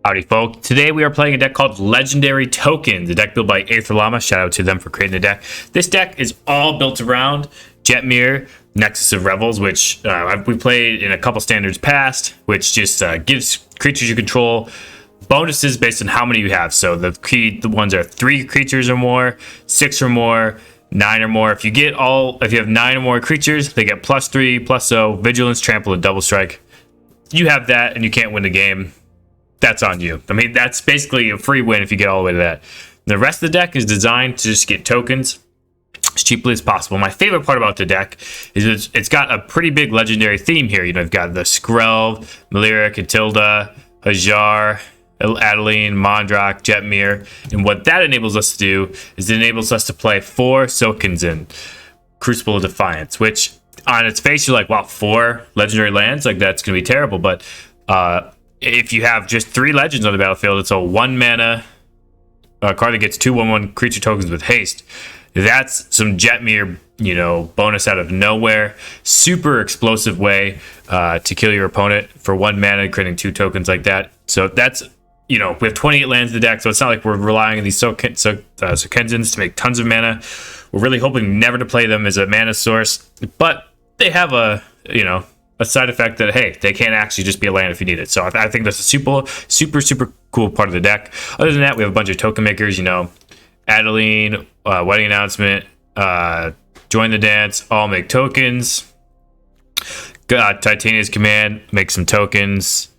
Howdy folk, today we are playing a deck called Legendary Tokens, a deck built by Aether Llama. Shout out to them for creating the deck. This deck is all built around Jetmir, Nexus of Revels, which we played in a couple standards past, which just gives creatures you control bonuses based on how many you have. So the ones are 3 creatures or more, 6 or more, 9 or more. If you have 9 or more creatures, they get +3, +0, Vigilance, Trample, and Double Strike. You have that and you can't win the game. That's on you. I mean, that's basically a free win if you get all the way to that. The rest of the deck is designed to just get tokens as cheaply as possible. My favorite part about the deck is it's got a pretty big legendary theme here. You know, you've got the Skrelv, Malira, Catilda, Hajar, Adeline, Mondrak, Jetmir. And what that enables us to do is it enables us to play 4 Tokens in Crucible of Defiance, which on its face, you're like, wow, 4 legendary lands? Like, that's going to be terrible. But if you have just 3 legends on the battlefield, it's a 1 mana card that gets 2/1/1 creature tokens with haste. That's some Jetmir, bonus out of nowhere. Super explosive way to kill your opponent for 1 mana, creating 2 tokens like that. So that's, we have 28 lands in the deck, so it's not like we're relying on these Sokenzins to make tons of mana. We're really hoping never to play them as a mana source, but they have a side effect that, hey, they can't actually just be a land if you need it. So I think that's a super cool part of the deck. Other than that, we have a bunch of token makers, Adeline, Wedding Announcement, Join the Dance, all make tokens. Titania's Command, make some tokens.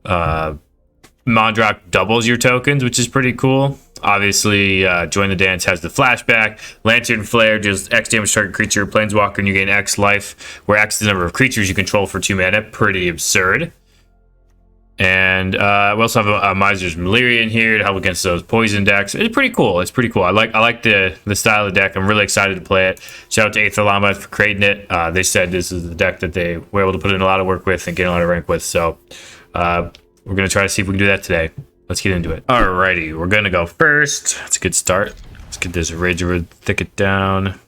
Mondrak doubles your tokens, which is pretty cool. Obviously, Join the Dance has the flashback. Lantern Flare does X damage target creature, Planeswalker, and you gain X life, where X is the number of creatures you control for 2 mana. Pretty absurd. And we also have a Miser's Malira in here to help against those poison decks. It's pretty cool. I like the style of the deck. I'm really excited to play it. Shout out to Aether Llama for creating it. They said this is the deck that they were able to put in a lot of work with and get a lot of rank with. So we're going to try to see if we can do that today. Let's get into it. Alrighty, we're gonna go first. That's a good start. Let's get this Ragewood Thicket down.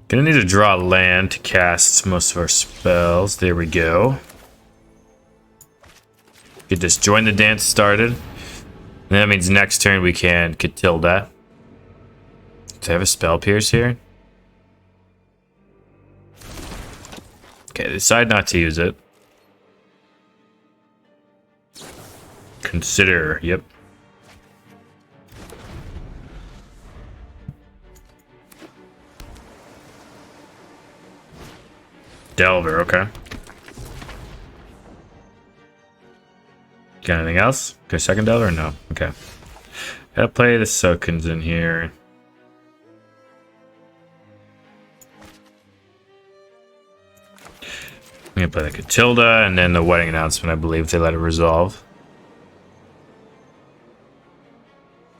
Gonna need to draw land to cast most of our spells. There we go. Get this Join the Dance started. And that means next turn we can Catilda. Do I have a Spell Pierce here? Okay, decide not to use it. Consider, yep. Delver, okay. Got anything else? Okay, second Delver or no? Okay. Gotta play the Tokens in here. I'm gonna play the Catilda and then the Wedding Announcement, I believe, if they let it resolve.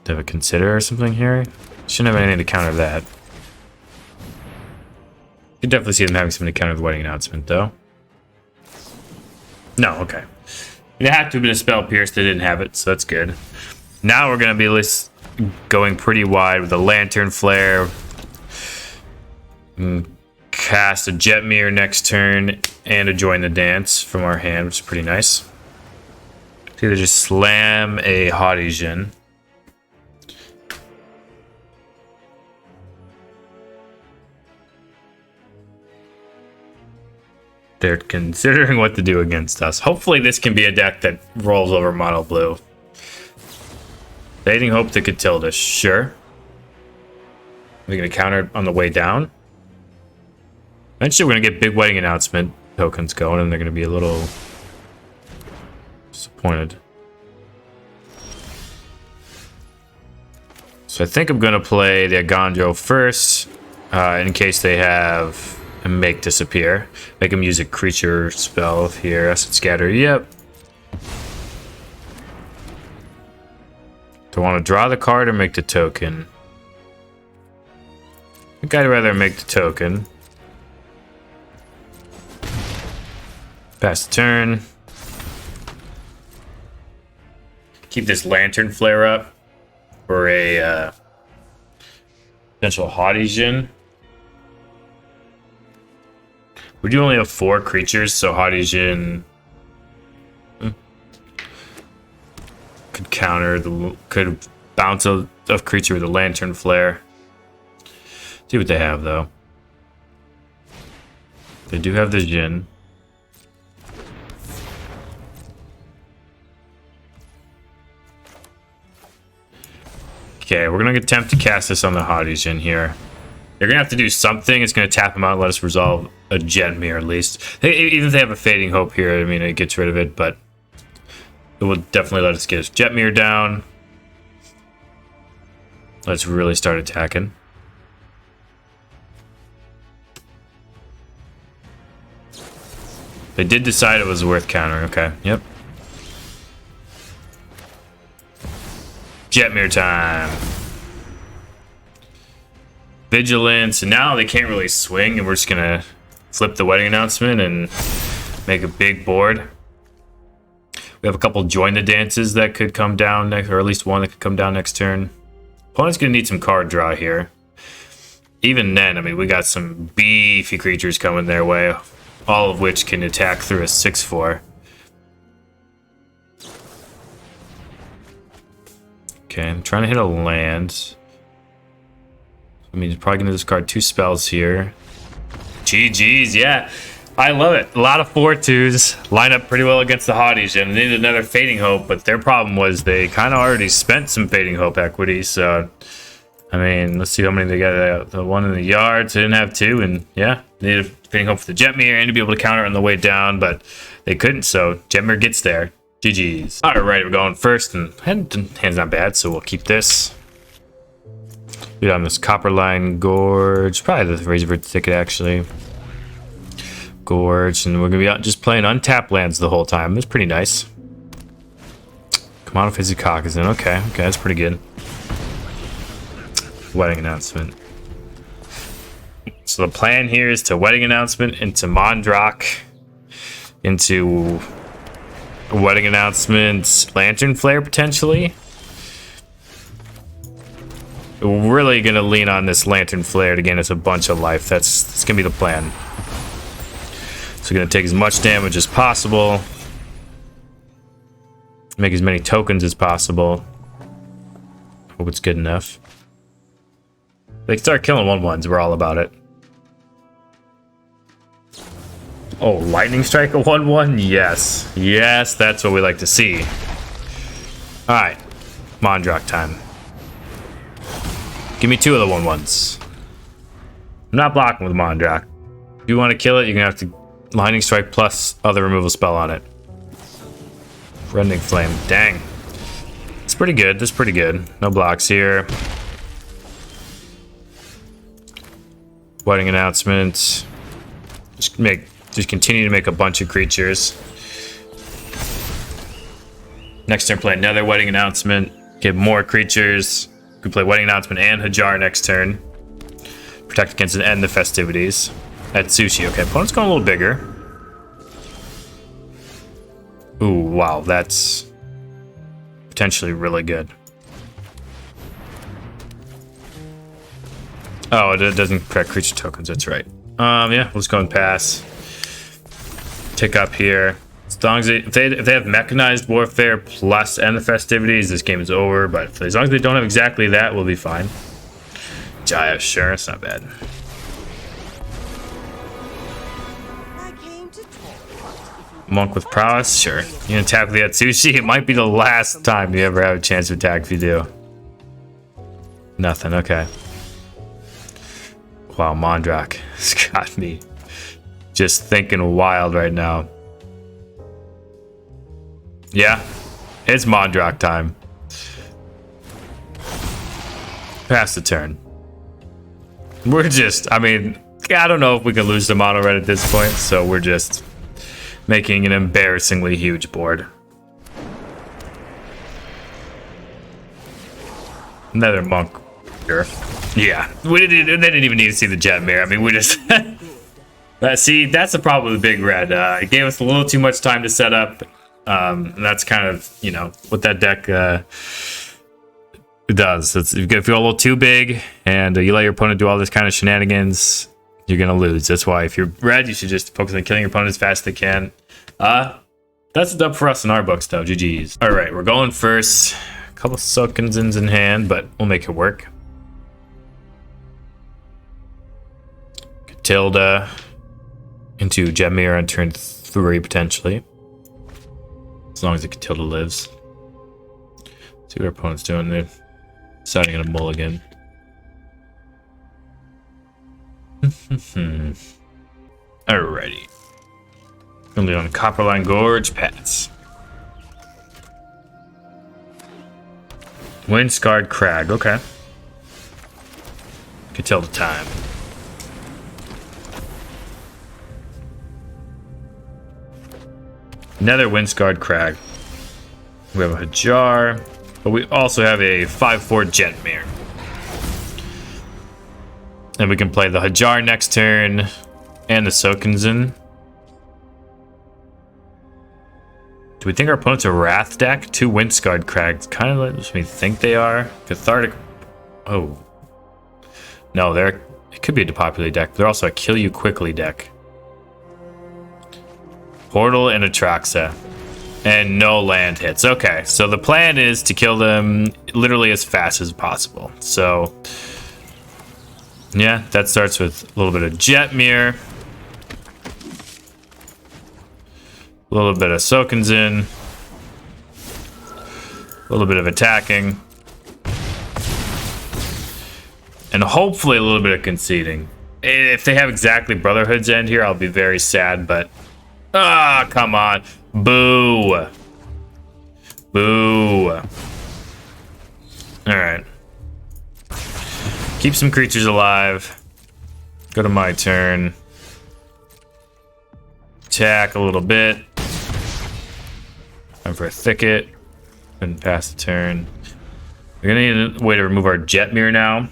Do I have a Consider or something here? Shouldn't have anything to counter that. You can definitely see them having something to counter the Wedding Announcement, though. No, okay. It had to have been a Spell Pierce. They didn't have it, so that's good. Now we're going to be going pretty wide with a Lantern Flare. Cast a Jetmir next turn and a Join the Dance from our hand, which is pretty nice. Either just slam a Haudijin. They're considering what to do against us. Hopefully this can be a deck that rolls over mono blue. Fading Hope to Catilda, sure. We're going to counter on the way down. Eventually we're going to get big Wedding Announcement tokens going and they're going to be a little disappointed. So I think I'm going to play the Agandro first in case they have and make disappear. Make him use a creature spell here. Acid Scatter, yep. Do I want to draw the card or make the token? I think I'd rather make the token. Pass the turn. Keep this Lantern Flare up for a potential Haudijin. We do only have 4 creatures, so Haudijin counter. Could bounce a creature with a Lantern Flare. See what they have though. They do have the Jhin. Okay, we're gonna attempt to cast this on the Hotties in here. They're gonna have to do something. It's gonna tap them out and let us resolve a Jetmir at least. Even if they have a Fading Hope here, I mean, it gets rid of it, but it will definitely let us get his Jetmir down. Let's really start attacking. They did decide it was worth countering. Okay, yep. Jetmir time. Vigilance, and now they can't really swing, and we're just gonna flip the wedding announcement and make a big board. We have a couple join the dances that could come down next, or at least one that could come down next turn. Opponent's gonna need some card draw here. Even then, I mean, we got some beefy creatures coming their way, all of which can attack through a 6/4. Okay, I'm trying to hit a land. I mean, he's probably going to discard 2 spells here. GG's, yeah. I love it. A lot of 4/2s. Line up pretty well against the Hotties, and they needed another Fading Hope, but their problem was they kind of already spent some Fading Hope equity, so... I mean, let's see how many they got. The one in the yards, they didn't have 2, and yeah, they needed Fading Hope for the Jetmir and to be able to counter on the way down, but they couldn't, so Jetmir gets there. GG's. Alright, we're going first, and hand's not bad, so we'll keep this. Lead on this Copperline Gorge, probably the Razorbirt ticket actually. Gorge, and we're gonna be out just playing untapped lands the whole time. It's pretty nice. Come on, Phyrexia is in. Okay, that's pretty good. Wedding announcement. So the plan here is to wedding announcement into Mondrak, into wedding announcement, Lantern Flare potentially. We're really gonna lean on this Lantern Flare to gain us a bunch of life. That's gonna be the plan. So we're gonna take as much damage as possible, make as many tokens as possible. Hope it's good enough. They start killing 1/1s, we're all about it. Oh, Lightning Strike a 1/1? Yes. Yes, that's what we like to see. Alright. Mondrak time. Give me 2 of the 1/1s. I'm not blocking with Mondrak. If you want to kill it, you're going to have to Lightning Strike plus other removal spell on it. Rending Flame. Dang. It's pretty good. That's pretty good. No blocks here. Wedding announcement. Just continue to make a bunch of creatures. Next turn, play another wedding announcement. Get more creatures. We can play wedding announcement and Hajar next turn. Protect against and end the festivities. That's Sushi. Okay, opponent's going a little bigger. Ooh, wow, that's potentially really good. Oh, it doesn't protect creature tokens. That's right. Yeah, let's go and pass. Tick up here. As long as if they have mechanized warfare plus end the festivities, this game is over. But as long as they don't have exactly that, we'll be fine. Jaya, sure, it's not bad. Monk with prowess, sure. You gonna attack with the Atsushi? It might be the last time you ever have a chance to attack if you do. Nothing. Okay. Wow, Mondrak has got me just thinking wild right now. Yeah, it's Mondrak time. Pass the turn. We're just, I mean, I don't know if we can lose the mono red at this point, so we're just making an embarrassingly huge board. Another monk. Sure. Yeah, they didn't even need to see the Jetmir. I mean, we just... see, that's the problem with Big Red. It gave us a little too much time to set up. And that's kind of, you know, what that deck does. If you go a little too big and you let your opponent do all this kind of shenanigans, you're going to lose. That's why if you're red, you should just focus on killing your opponent as fast as they can. That's a dub for us in our books, though. GG's. All right, we're going first. couple Soakins in hand, but we'll make it work. Catilda into Jetmir on turn 3 potentially. As long as the Catilda lives. See what our opponent's doing. They're deciding on a mulligan. Alrighty. Only on Copperline Gorge, pass. Windscarred Crag, okay. Catilda time. Another Windscarred Crag. We have a Hajar, but we also have a 5/4 Jetmir. And we can play the Hajar next turn and the Soakinson. Do we think our opponent's a Wrath deck? 2 Windscarred Crags. Kind of lets me think they are. Cathartic. Oh. No, they're. It could be a depopulate deck. They're also a Kill You Quickly deck. Portal and Atraxa. And no land hits. Okay, so the plan is to kill them literally as fast as possible. So, yeah, that starts with a little bit of Jetmir. A little bit of Soakinson. A little bit of attacking. And hopefully a little bit of conceding. If they have exactly Brotherhood's End here, I'll be very sad, but... Ah, come on. Boo. Boo. Alright. Keep some creatures alive. Go to my turn. Attack a little bit. Time for a Thicket. And pass the turn. We're gonna need a way to remove our Jetmir now.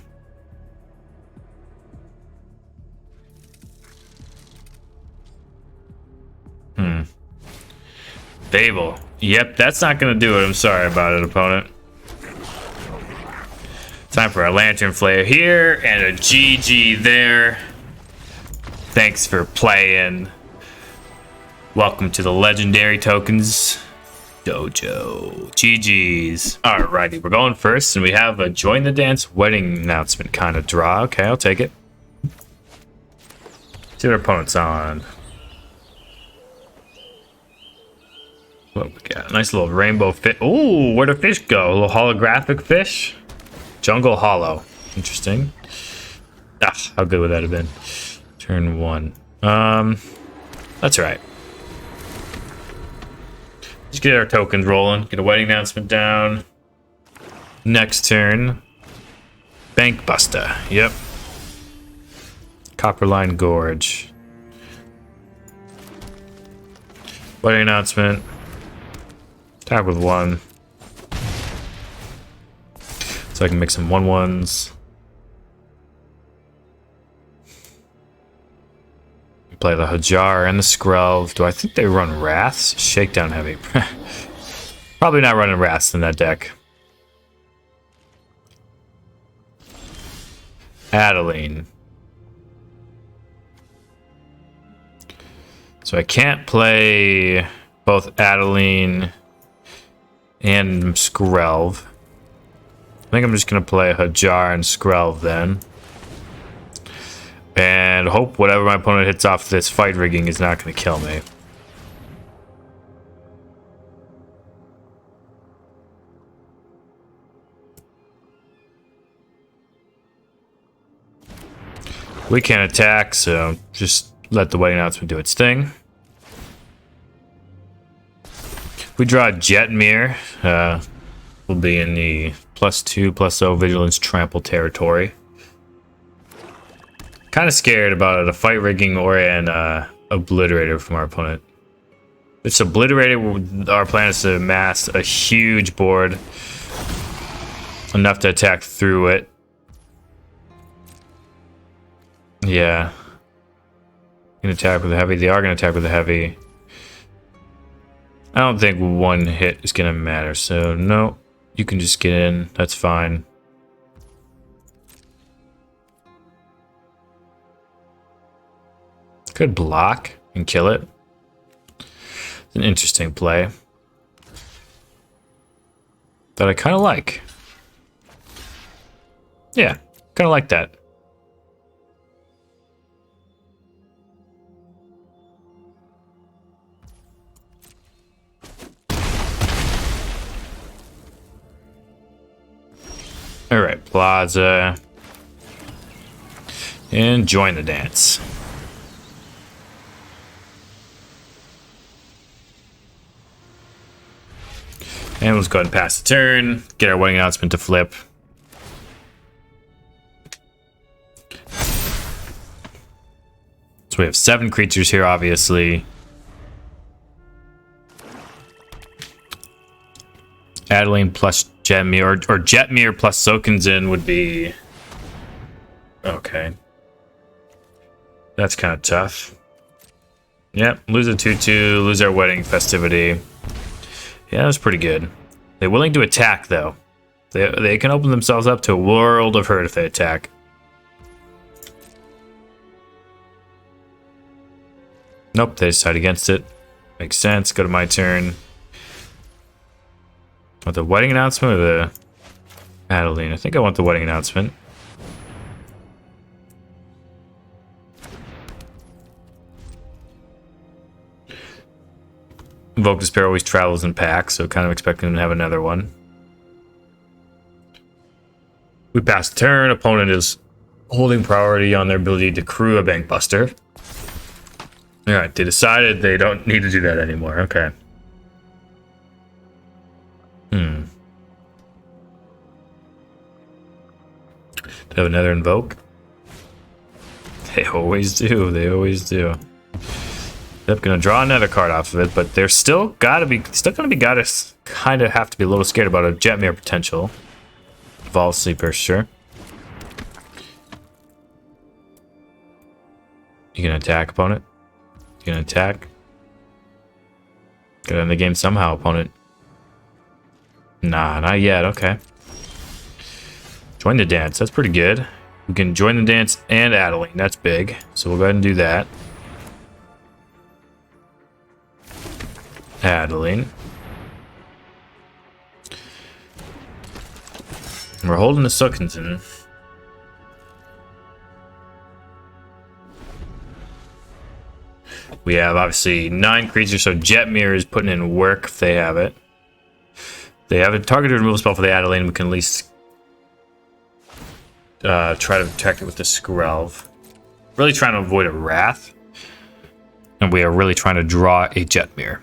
Babel. Yep, that's not gonna do it. I'm sorry about it, opponent. Time for a Lantern Flare here and a GG there. Thanks for playing. Welcome to the Legendary Tokens Dojo. GG's. Alrighty, we're going first, and we have a Join the Dance wedding announcement kind of draw. Okay, I'll take it. See what our opponent's on. What we got? Nice little rainbow fish. Ooh, where'd the fish go? A little holographic fish? Jungle Hollow. Interesting. Ah, how good would that have been? Turn 1. That's right. Just get our tokens rolling. Get a wedding announcement down. Next turn. Bank Buster. Yep. Copperline Gorge. Wedding announcement. Attack with 1. So I can make some 1/1s. Play the Hajar and the Skrelv. Do I think they run Wraths? Shakedown heavy. Probably not running Wraths in that deck. Adeline. So I can't play both Adeline and Skrelv. I think I'm just going to play Hajar and Skrelv then. And hope whatever my opponent hits off this fight rigging is not going to kill me. We can't attack, so just let the wedding announcement do its thing. We draw Jetmir. We'll be in the +2/+0 Vigilance Trample territory. Kind of scared about a fight rigging or an obliterator from our opponent. If it's obliterated, our plan is to amass a huge board. Enough to attack through it. Yeah. Gonna attack with a heavy. They are gonna attack with a heavy. I don't think one hit is gonna matter, so no. You can just get in. That's fine. Could block and kill it. It's an interesting play. that I kind of like. Yeah, kind of like that. All right, Plaza. And join the dance. And let's go ahead and pass the turn. Get our wedding announcement to flip. So we have 7 creatures here, obviously. Adeline plus Jetmir, or Jetmir plus Sokenzen would be... Okay. That's kind of tough. Yep, lose a 2/2, lose our wedding festivity. Yeah, that's pretty good. They're willing to attack, though. They can open themselves up to a world of hurt if they attack. Nope, they decide against it. Makes sense. Go to my turn. Want the wedding announcement or the Adeline? I think I want the wedding announcement. Invoke Despair always travels in packs, so kind of expecting them to have another one. We pass the turn. Opponent is holding priority on their ability to crew a Bankbuster. Alright, they decided they don't need to do that anymore. Okay. They have another invoke? They always do. They always do. They're gonna draw another card off of it, but they're still gonna be kind of have to be a little scared about a Jetmir potential. Vault Sleeper, sure. You gonna attack, opponent? You gonna attack? Get in the game somehow, opponent. Nah, not yet. Okay. Join the dance. That's pretty good. We can join the dance and Adeline. That's big. So we'll go ahead and do that. Adeline. We're holding the Sokenzen. We have obviously 9 creatures, so Jetmir is putting in work if they have it. They have a targeted removal spell for the Adeline. We can at least try to protect it with the Skrelv. Really trying to avoid a Wrath. And we are really trying to draw a Jetmir.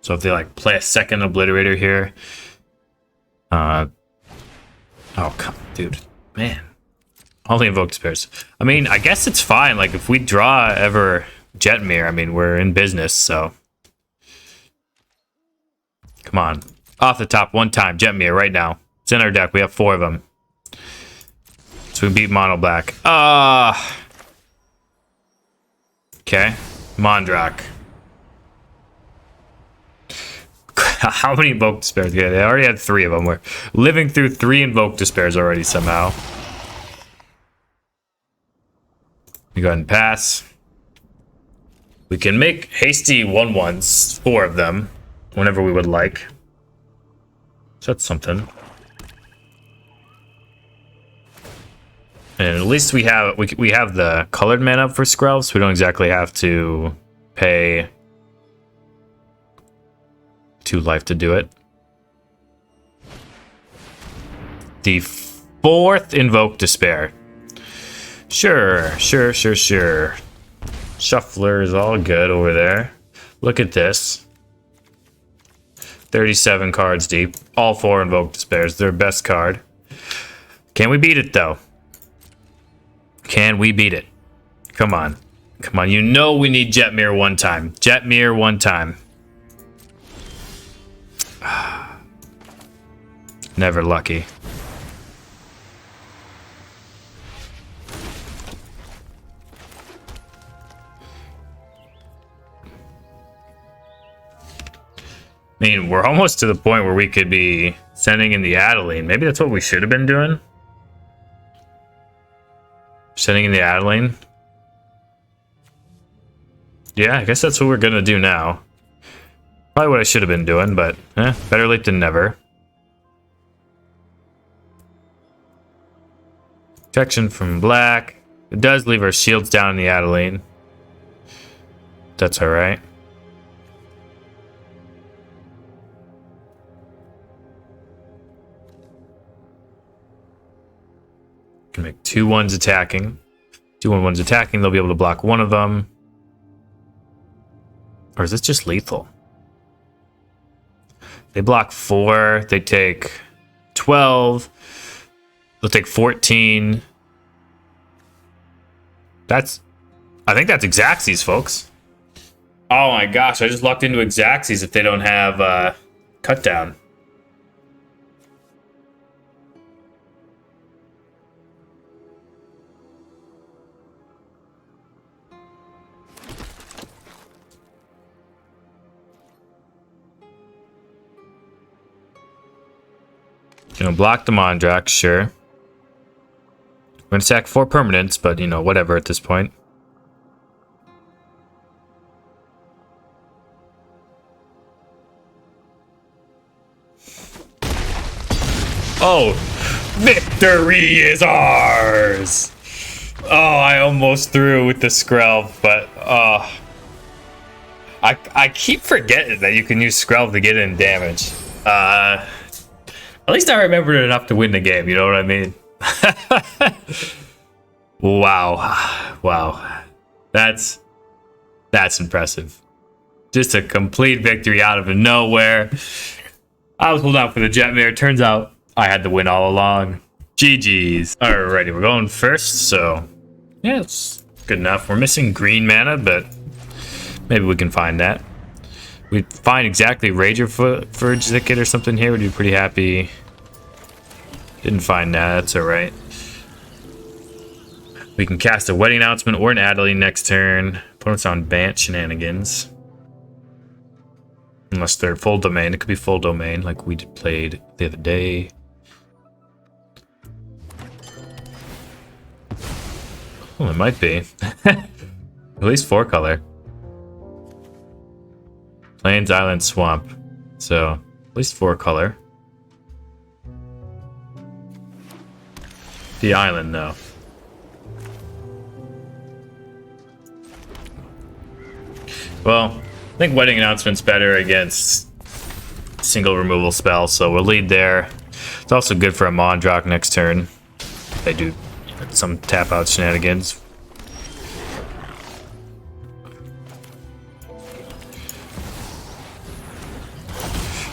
So if they like play a second Obliterator here. Oh, come on, dude. Man. Only Invoke Despairs. I mean, I guess it's fine. Like, if we draw ever Jetmir, I mean, we're in business, so. Come on. Off the top, one time. Jetmir, right now. It's in our deck. We have 4 of them. So we beat Mono Black. Okay. Mondrak. How many Invoke Despairs? Yeah, they already had 3 of them. We're living through 3 Invoke Despairs already somehow. We go ahead and pass. We can make hasty 1/1s, 4 of them, whenever we would like. So that's something. And at least we have the colored mana for Skrelv, so we don't exactly have to pay 2 life to do it. The 4th Invoke Despair. Sure. Shuffler is all good over there. Look at this. 37 cards deep. All 4 Invoke Despairs. Their best card. Can we beat it, though? Can we beat it? Come on. Come on. You know we need Jetmir one time. Jetmir one time. Never lucky. I mean, we're almost to the point where we could be sending in the Adeline. Maybe that's what we should have been doing. Sending in the Adeline. Yeah, I guess that's what we're gonna do now. Probably what I should have been doing, but better late than never. Protection from black. It does leave our shields down in the Adeline. That's alright. Can make 2/1s attacking. 2/1s attacking, they'll be able to block one of them. Or is this just lethal? They block 4, they take 12. They'll take 14. I think that's Xaxes, folks. Oh my gosh, I just locked into Xaxes if they don't have cut down. Gonna block the Mondrak, sure. We're gonna sack 4 permanents, but you know, whatever at this point. Oh, victory is ours! Oh, I almost threw with the Skrelv, but I keep forgetting that you can use Skrelv to get in damage. At least I remembered it enough to win the game, you know what I mean? Wow. That's impressive. Just a complete victory out of nowhere. I was holding out for the Jetmir. Turns out I had to win all along. GG's. Alrighty, we're going first, so yeah, it's good enough. We're missing green mana, but maybe we can find that. We find exactly Rager for Zicket or something here, we'd be pretty happy. Didn't find that, that's alright. We can cast a Wedding Announcement or an Adeline next turn. Opponent's on Bant shenanigans. Unless they're full domain. It could be full domain like we played the other day. Well, it might be. At least 4 color. Plains, Island, Swamp. So, at least 4 color. The island, though. Well, I think Wedding Announcement's better against single removal spells, so we'll lead there. It's also good for a Mondrak next turn. They do some tap out shenanigans.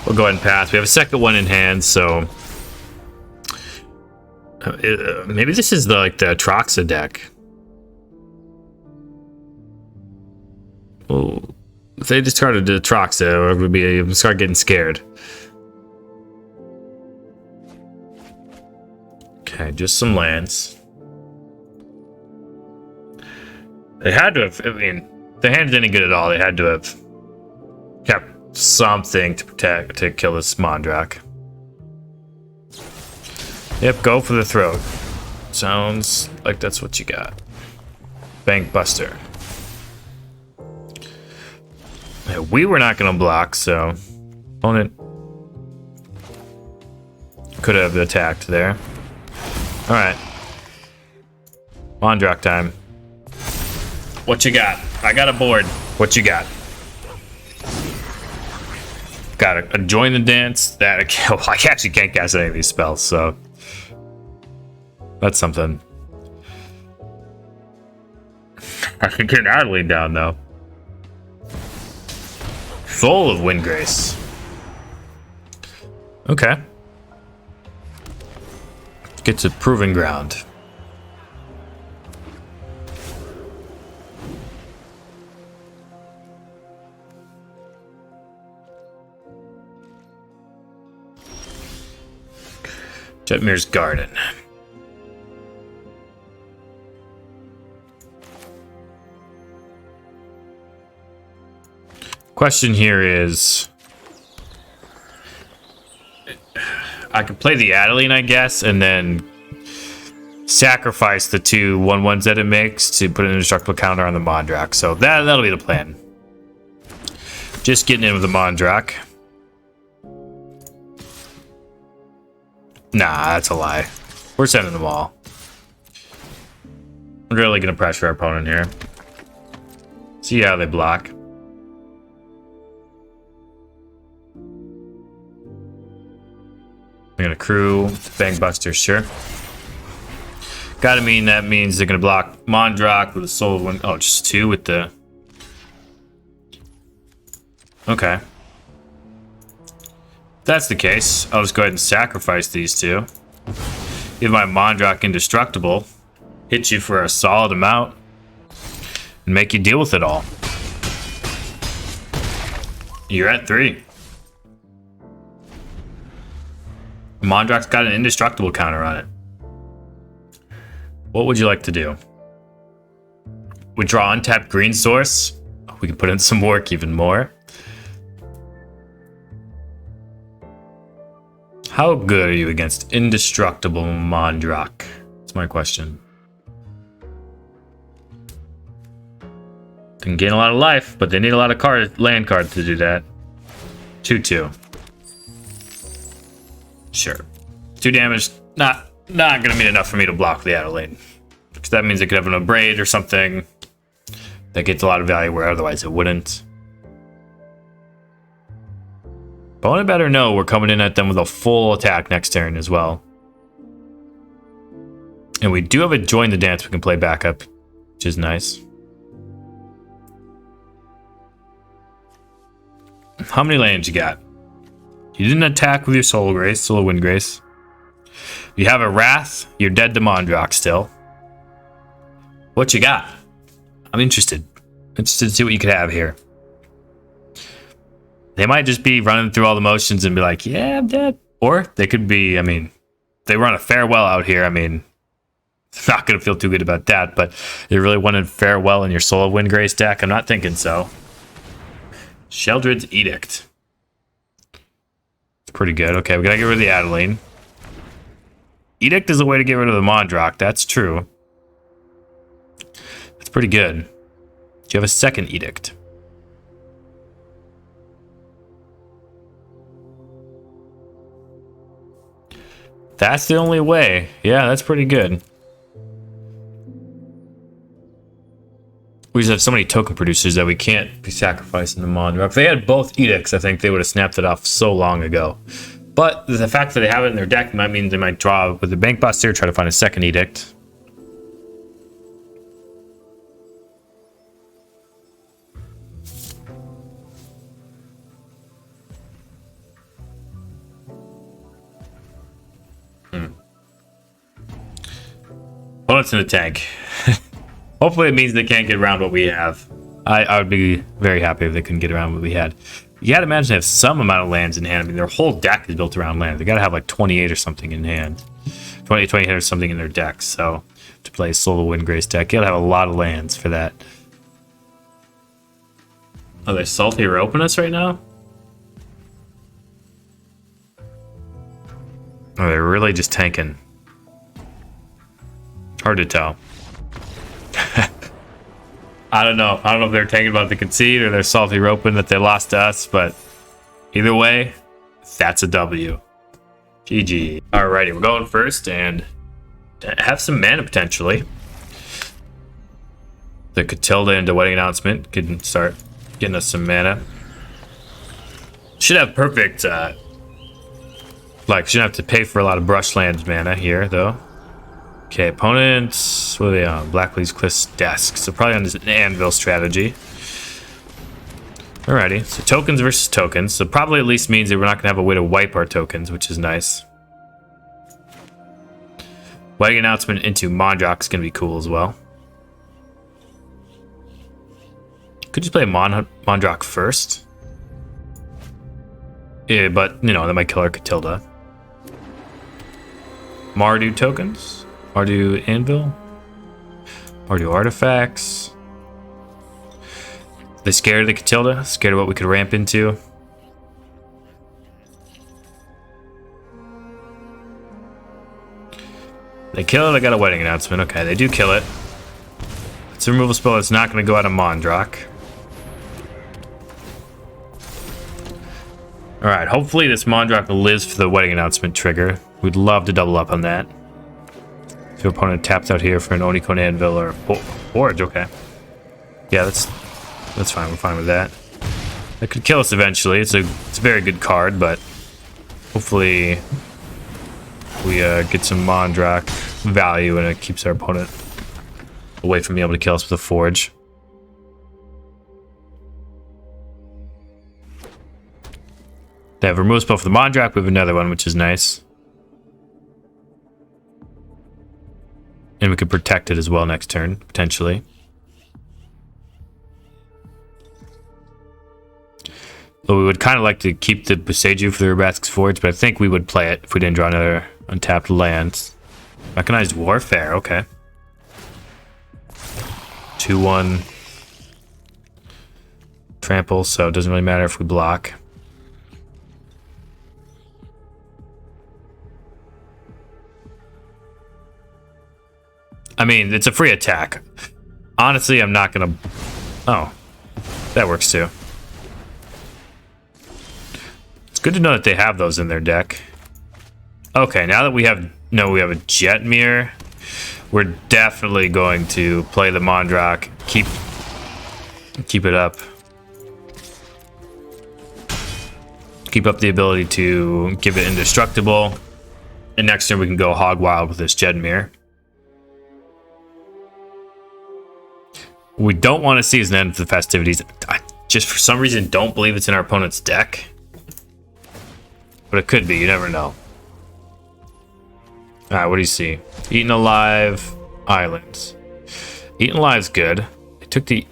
We'll go ahead and pass. We have a second one in hand, so maybe this is the Troxa deck. Oh, if they discarded the Troxa, it would be start getting scared. Okay, just some lands. They had to have. I mean, the hand didn't get it all. They had to have kept something to protect to kill this Mondrak. Yep, go for the throat. Sounds like that's what you got. Bank Buster. We were not going to block, so opponent could have attacked there. All right, Mondrak time. What you got? I got a board. What you got? Got to join the dance. That I actually can't cast any of these spells, so that's something. I can get Adeline down though. Soul of Windgrace. Okay. Get to Proving Ground. Jetmir's Garden. Question here is, I could play the Adeline, I guess, and then sacrifice the 2 1/1s that it makes to put an indestructible counter on the Mondrak. So that'll be the plan. Just getting in with the Mondrak. Nah, that's a lie. We're sending them all. I'm really gonna pressure our opponent here. See how they block. I'm gonna crew Bangbuster, sure. Gotta mean that means they're gonna block Mondrak with a Soul of Wind. Oh, just 2 with the. Okay. If that's the case, I'll just go ahead and sacrifice these 2. Give my Mondrak indestructible. Hit you for a solid amount. And make you deal with it all. You're at 3. Mondrak's got an indestructible counter on it. What would you like to do? We draw untapped green source. We can put in some work even more. How good are you against indestructible Mondrak? That's my question. Can gain a lot of life, but they need a lot of land cards to do that. 2/2. Sure. 2 damage, not gonna mean enough for me to block the Adelaide. Because that means it could have an Abrade or something that gets a lot of value where otherwise it wouldn't. Opponent better know we're coming in at them with a full attack next turn as well. And we do have a Join the Dance we can play backup, which is nice. How many lands you got? You didn't attack with your Soul Grace, Soul of Wind Grace. You have a Wrath, you're dead to Mondrak still. What you got? I'm interested. Interested to see what you could have here. They might just be running through all the motions and be like, yeah, I'm dead. Or they could be, I mean, they run a Farewell out here. I mean, not going to feel too good about that, but they really wanted Farewell in your Soul of Wind Grace deck? I'm not thinking so. Sheldred's Edict. It's pretty good. Okay, we gotta get rid of the Adeline. Edict is a way to get rid of the Mondrak. That's true. That's pretty good. Do you have a second Edict? That's the only way. Yeah, that's pretty good. We just have so many token producers that we can't be sacrificing the Mondrak. If they had both Edicts, I think they would have snapped it off so long ago. But the fact that they have it in their deck might mean they might draw with the Bankbuster, try to find a second Edict. Opponent's in the tank. Hopefully it means they can't get around what we have. I would be very happy if they couldn't get around what we had. You gotta imagine they have some amount of lands in hand. I mean, their whole deck is built around land. They gotta have like 28 or something in hand. 28 or something in their deck. So to play a Soul of Wind Grace deck, you gotta have a lot of lands for that. Are they salty or open us right now? Or are they really just tanking? Hard to tell. I don't know. I don't know if they're tanking about the concede or they're salty roping that they lost to us, but either way, that's a W. GG. Alrighty, we're going first and have some mana potentially. The Catilda into Wedding Announcement could start getting us some mana. Should have perfect, like, shouldn't have to pay for a lot of Brushlands mana here, though. Okay, opponents, what are they on? Blackleaf's Cliff's Desk. So probably on an Anvil strategy. Alrighty, so tokens versus tokens. So probably at least means that we're not going to have a way to wipe our tokens, which is nice. Wedding Announcement into Mondrak is going to be cool as well. Could just play Mondrak first. Yeah, but, you know, that might kill our Catilda. Mardu tokens. Mardu Anvil. Mardu Artifacts. They scared of the Catilda? Scared of what we could ramp into? They kill it, I got a Wedding Announcement. Okay, they do kill it. It's a removal spell that's not going to go out of Mondrak. All right, hopefully this Mondrak lives for the wedding announcement trigger. We'd love to double up on that. If your opponent taps out here for an Onicon Anvil or Forge, okay. Yeah, that's fine. We're fine with that. That could kill us eventually. It's a very good card, but hopefully we get some Mondrak value and it keeps our opponent away from being able to kill us with a Forge. They have a removal spell for the Mondrak. We have another one, which is nice. And we could protect it as well next turn, potentially. But we would kind of like to keep the Boseiju for the Rabask's Forge, but I think we would play it if we didn't draw another untapped land. Mechanized Warfare, okay. 2/1 trample, so it doesn't really matter if we block. I mean, it's a free attack. Honestly, I'm not gonna... Oh, that works too. It's good to know that they have those in their deck. Okay, now that we have a Jetmir, we're definitely going to play the Mondrak. Keep it up. Keep up the ability to give it indestructible. And next turn we can go hog wild with this Jetmir. We don't want to see as an end of the festivities. I just for some reason don't believe it's in our opponent's deck. But it could be, you never know. Alright, what do you see? Eaten Alive, Islands. Eaten Alive's good. They took the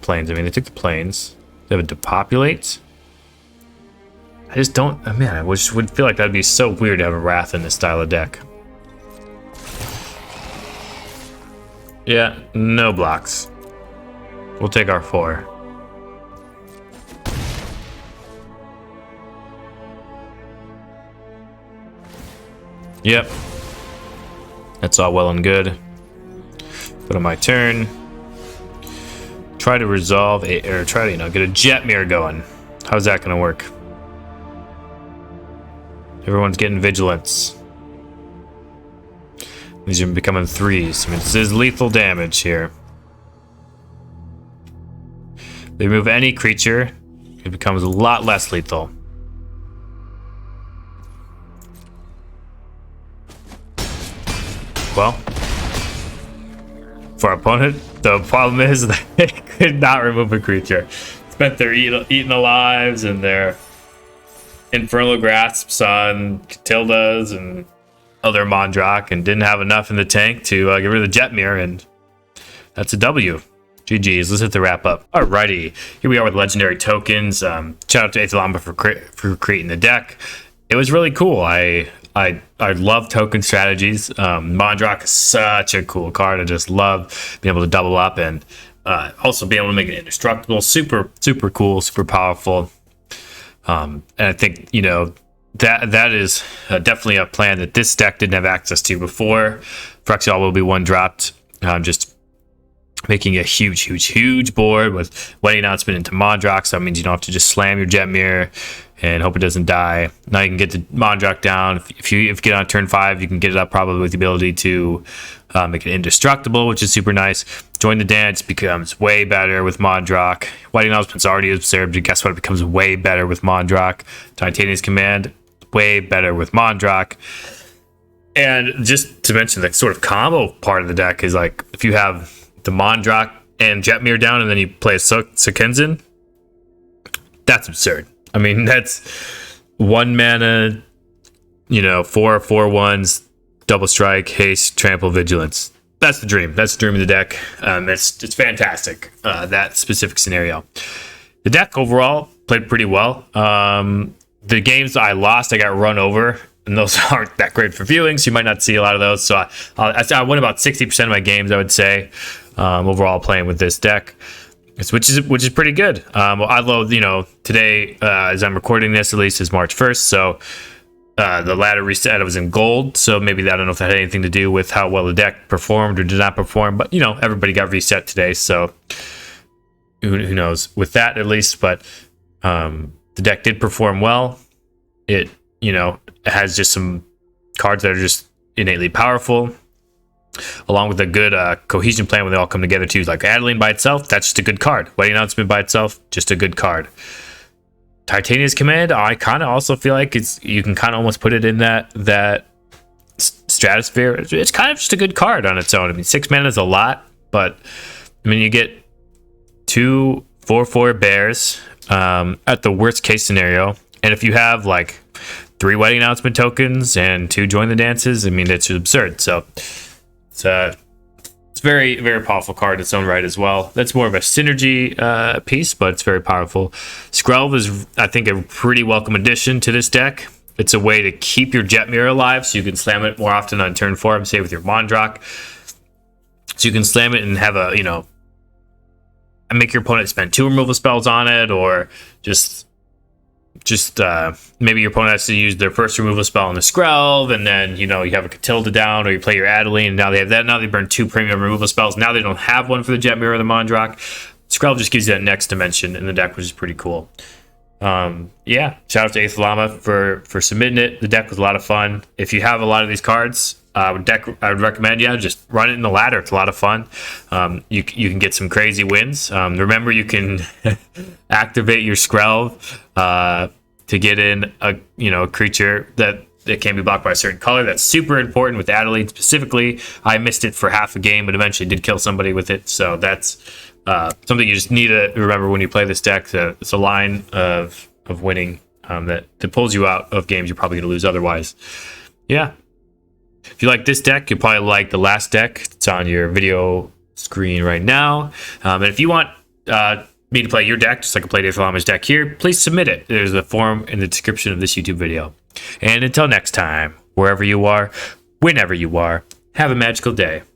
planes, they took the planes. They have a Depopulate. I just don't, man, I would feel like that'd be so weird to have a Wrath in this style of deck. Yeah, no blocks. We'll take our 4. Yep. That's all well and good. But on my turn, try to resolve or try to, get a Jetmir going. How's that gonna work? Everyone's getting vigilance. These are becoming 3s. I mean, this is lethal damage here. They remove any creature, it becomes a lot less lethal. Well, for our opponent, the problem is that they could not remove a creature. Spent their eaten alives and their infernal grasps on Catildas and other Mondrak and didn't have enough in the tank to get rid of the Jetmir, and that's a W. GG's. Let's hit the wrap up. Alrighty, here we are with legendary tokens. Shout out to Aethelama for creating the deck. It was really cool. I love token strategies. Mondrak is such a cool card. I just love being able to double up and also being able to make it indestructible. Super cool, super powerful. And I think that is definitely a plan that this deck didn't have access to before. Phyrexia will be one dropped. Just making a huge board with wedding announcement into Mondrak, so that means you don't have to just slam your Jetmir and hope it doesn't die. Now you can get the Mondrak down. If you get on turn 5, you can get it up probably with the ability to make it indestructible, which is super nice. Join the dance becomes way better with Mondrak. Wedding announcement's already observed, and guess what? It becomes way better with Mondrak. Titania's Command, way better with Mondrak. And just to mention the sort of combo part of the deck is like if you have the Mondrak and Jetmir down, and then you play a Sekenzin, that's absurd. I mean, that's 1 mana, 4/4/1s, double strike, haste, trample, vigilance. That's the dream. That's the dream of the deck. It's fantastic, that specific scenario. The deck overall played pretty well. The games I lost, I got run over, and those aren't that great for viewing, so you might not see a lot of those. So I won about 60% of my games, I would say, overall playing with this deck, which is pretty good. Although today, as I'm recording this, at least is March 1st, so the ladder reset, I was in gold, so maybe I don't know if that had anything to do with how well the deck performed or did not perform, but everybody got reset today, so who knows with that at least. But the deck did perform well. it, you know, has just some cards that are just innately powerful, along with a good cohesion plan when they all come together too. Like Adeline by itself, that's just a good card. Wedding Announcement by itself, just a good card. Titania's Command, I kind of also feel like you can kind of almost put it in that stratosphere. It's kind of just a good card on its own. I mean, 6 mana is a lot, but I mean, you get 2 4/4 bears at the worst case scenario, and if you have like 3 Wedding Announcement tokens and 2 Join the Dances, I mean, it's absurd. So it's a very, very powerful card in its own right as well. That's more of a synergy piece, but it's very powerful. Skrelv is, I think, a pretty welcome addition to this deck. It's a way to keep your Jetmir alive, so you can slam it more often on turn 4, say with your Mondrak. So you can slam it and have a, you know, make your opponent spend 2 removal spells on it, or just maybe your opponent has to use their first removal spell on the Skrelv, and then, you know, you have a Catilda down, or you play your Adeline, and now they have that. Now they burn 2 premium removal spells. Now they don't have one for the Jetmir or the Mondrak. Skrelv just gives you that next dimension in the deck, which is pretty cool. Yeah, shout out to Eighth Llama for submitting it. The deck was a lot of fun. If you have a lot of these cards, I would recommend, just run it in the ladder. It's a lot of fun. You can get some crazy wins. Remember, you can activate your Skrelv to get in a creature that can be blocked by a certain color. That's super important with Adelaide specifically. I missed it for half a game, but eventually did kill somebody with it. So that's something you just need to remember when you play this deck. It's a line of winning that pulls you out of games you're probably going to lose otherwise. Yeah. If you like this deck, you'll probably like the last deck. It's on your video screen right now. And if you want me to play your deck, just like I played Eighth Llama's deck here, please submit it. There's a form in the description of this YouTube video. And until next time, wherever you are, whenever you are, have a magical day.